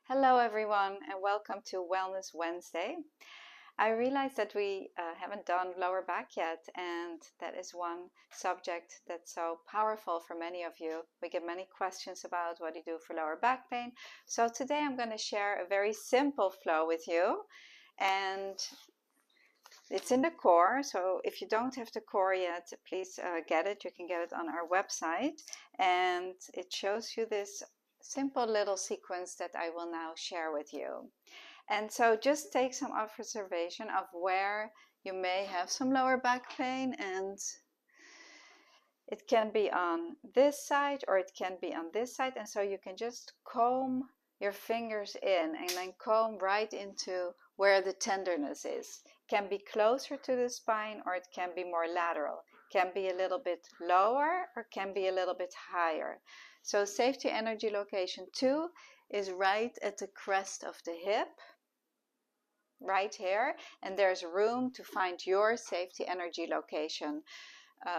Hello everyone and welcome to Wellness Wednesday. I realize that we haven't done lower back yet, and that is one subject that's so powerful for many of you. We get many questions about what you do for lower back pain. So today I'm going to share a very simple flow with you, and it's in the core. So if you don't have the core yet, please get it. You can get it on our website, and it shows you this simple little sequence that I will now share with you. And so just take some observation of where you may have some lower back pain, and it can be on this side or it can be on this side. And so you can just comb your fingers in and then comb right into where the tenderness is. It can be closer to the spine or it can be more lateral. It can be a little bit lower or can be a little bit higher. So safety energy location 2 is right at the crest of the hip, right here, and there's room to find your safety energy location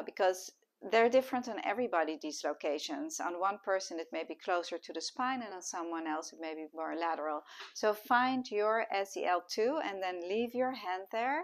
because they're different on everybody, these locations. On one person it may be closer to the spine, and on someone else it may be more lateral. So find your SEL2 and then leave your hand there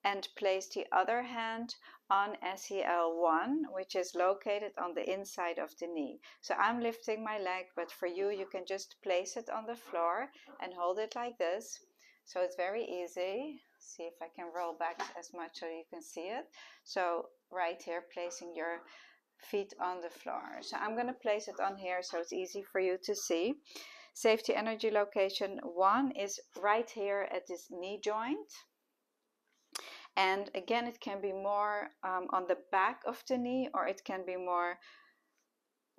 and place the other hand on SEL1, which is located on the inside of the knee. So I'm lifting my leg, but for you, you can just place it on the floor and hold it like this. So it's very easy. See if I can roll back as much so you can see it. So right here, placing your feet on the floor. So I'm going to place it on here so it's easy for you to see. Safety energy location 1 is right here at this knee joint. And again, it can be more on the back of the knee, or it can be more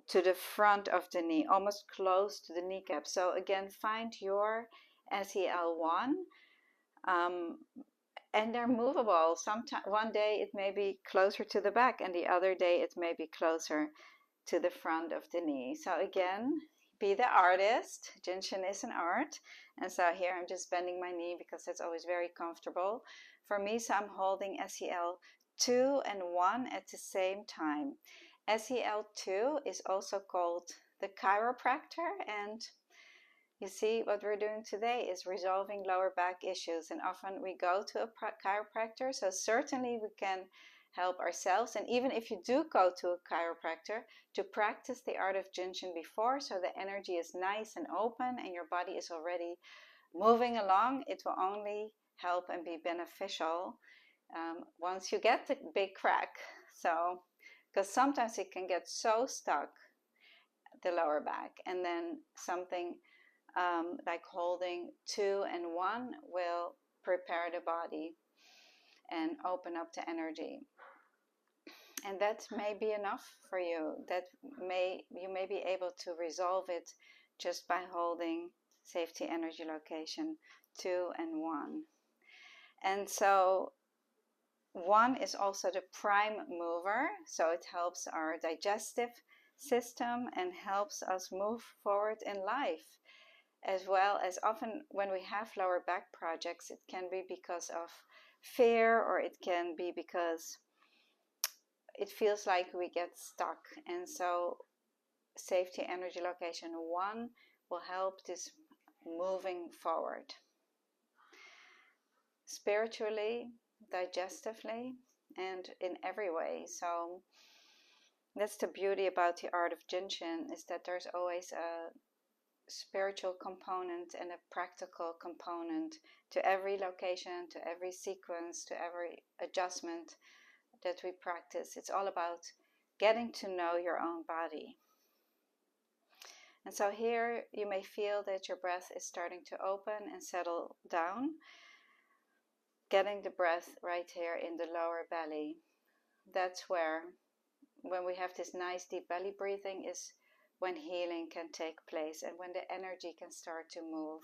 to the front of the knee, almost close to the kneecap. So again, find your SEL1. And they're movable. Sometimes one day it may be closer to the back, and the other day it may be closer to the front of the knee. So again, be the artist. Jinshin is an art. And so here I'm just bending my knee because that's always very comfortable for me. So I'm holding SEL2 and 1 at the same time. SEL2 is also called the chiropractor, and you see, what we're doing today is resolving lower back issues, and often we go to a chiropractor, so certainly we can help ourselves. And even if you do go to a chiropractor, to practice the art of jinshin before, so the energy is nice and open and your body is already moving along, it will only help and be beneficial once you get the big crack. So, because sometimes it can get so stuck, the lower back, and then something like holding 2 and 1 will prepare the body and open up the energy. And that may be enough for you. You may be able to resolve it just by holding safety energy location 2 and 1. And so 1 is also the prime mover, so it helps our digestive system and helps us move forward in life. As well as often when we have lower back projects, it can be because of fear, or it can be because it feels like we get stuck. And so safety energy location 1 will help this moving forward spiritually, digestively, and in every way. So that's the beauty about the art of jinshin, is that there's always a spiritual component and a practical component to every location, to every sequence, to every adjustment that we practice. It's all about getting to know your own body. And so here you may feel that your breath is starting to open and settle down, getting the breath right here in the lower belly. That's where, when we have this nice deep belly breathing, is when healing can take place and when the energy can start to move.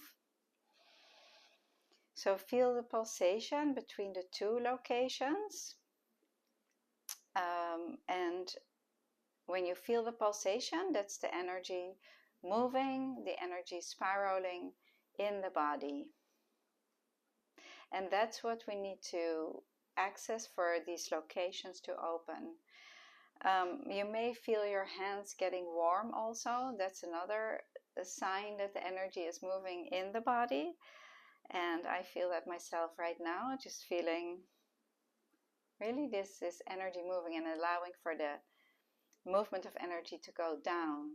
So feel the pulsation between the 2 locations. And when you feel the pulsation, that's the energy moving, the energy spiraling in the body. And that's what we need to access for these locations to open. You may feel your hands getting warm also. That's another a sign that the energy is moving in the body. And I feel that myself right now, just feeling really this energy moving and allowing for the movement of energy to go down.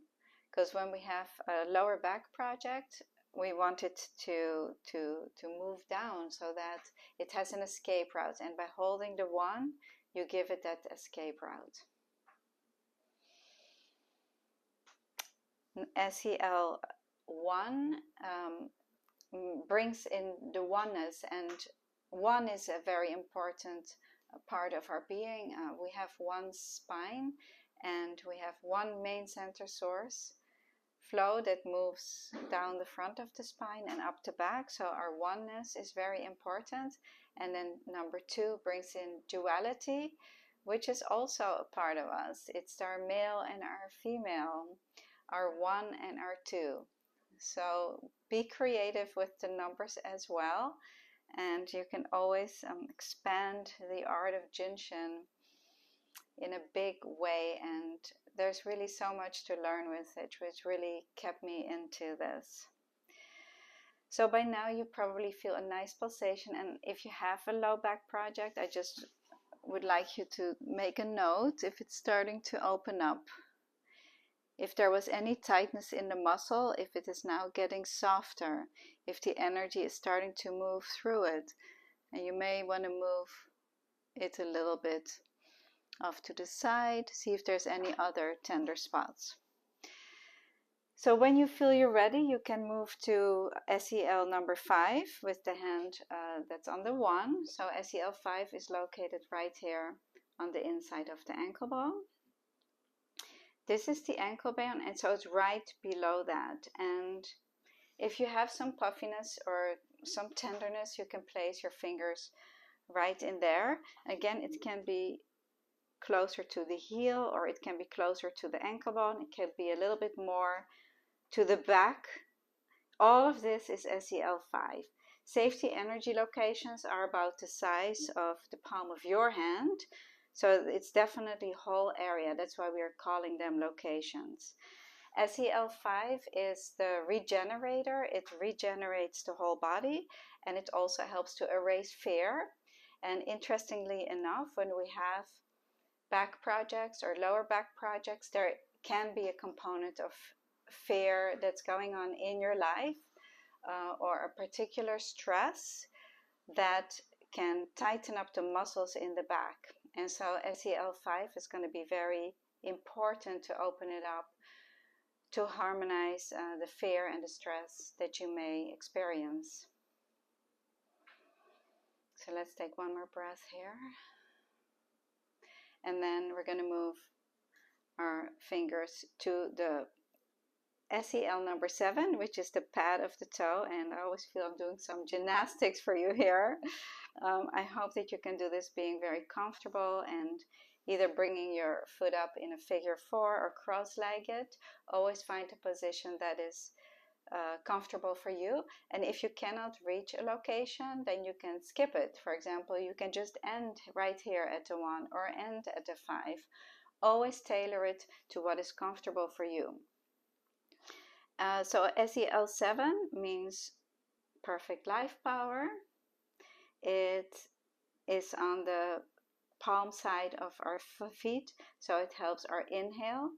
Because when we have a lower back project, we want it to move down so that it has an escape route. And by holding the 1, you give it that escape route. SEL 1 brings in the oneness, and 1 is a very important part of our being. We have 1 spine, and we have 1 main center source flow that moves down the front of the spine and up the back. So our oneness is very important. And then number 2 brings in duality, which is also a part of us. It's our male and our female, our 1 and our 2. So be creative with the numbers as well, and you can always expand the art of jinshin in a big way, and there's really so much to learn with it, which really kept me into this. So by now you probably feel a nice pulsation, and if you have a low back project, I just would like you to make a note if it's starting to open up. If there was any tightness in the muscle, if it is now getting softer, if the energy is starting to move through it, and you may want to move it a little bit off to the side, see if there's any other tender spots. So when you feel you're ready, you can move to SEL number 5 with the hand that's on the 1. So SEL 5 is located right here on the inside of the ankle bone. This is the ankle bone, and so it's right below that. And if you have some puffiness or some tenderness, you can place your fingers right in there. Again, it can be closer to the heel, or it can be closer to the ankle bone. It can be a little bit more to the back. All of this is SEL 5. Safety energy locations are about the size of the palm of your hand. So it's definitely whole area. That's why we are calling them locations. SEL 5 is the regenerator. It regenerates the whole body, and it also helps to erase fear. And interestingly enough, when we have back projects or lower back projects, there can be a component of fear that's going on in your life, or a particular stress that can tighten up the muscles in the back. And so SEL 5 is going to be very important to open it up, to harmonize the fear and the stress that you may experience. So let's take one more breath here. And then we're going to move our fingers to the SEL number 7, which is the pad of the toe. And I always feel I'm doing some gymnastics for you here. I hope that you can do this being very comfortable and either bringing your foot up in a figure 4 or cross-legged. Always find a position that is comfortable for you. And if you cannot reach a location, then you can skip it. For example, you can just end right here at the 1 or end at the 5. Always tailor it to what is comfortable for you. So SEL 7 means perfect life power. It is on the palm side of our feet, so it helps our inhale.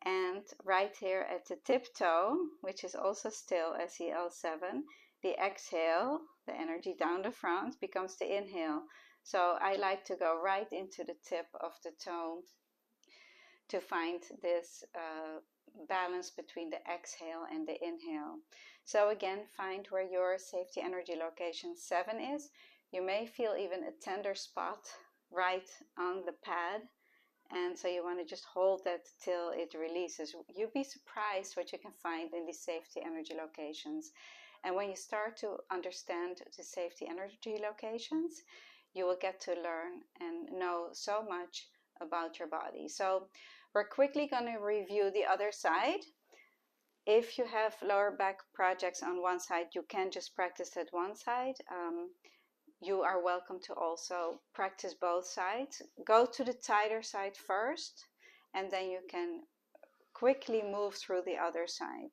And right here at the tip toe, which is also still SEL 7, the exhale, the energy down the front, becomes the inhale. So I like to go right into the tip of the toe to find this balance between the exhale and the inhale. So again, find where your safety energy location 7 is. You may feel even a tender spot right on the pad, and so you want to just hold that till it releases. You'd be surprised what you can find in these safety energy locations. And when you start to understand the safety energy locations, you will get to learn and know so much about your body. So we're quickly going to review the other side. If you have lower back projects on one side, you can just practice at one side. You are welcome to also practice both sides. Go to the tighter side first, and then you can quickly move through the other side.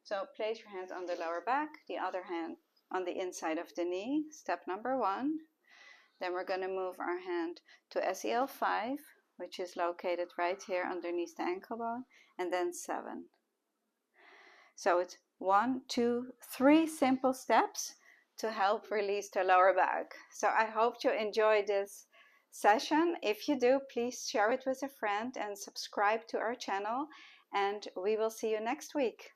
So place your hand on the lower back, the other hand on the inside of the knee, step number 1. Then we're going to move our hand to SEL 5, which is located right here underneath the ankle bone, and then 7. So it's 1, 2, 3 simple steps to help release the lower back. So I hope you enjoy this session. If you do, please share it with a friend and subscribe to our channel, and we will see you next week.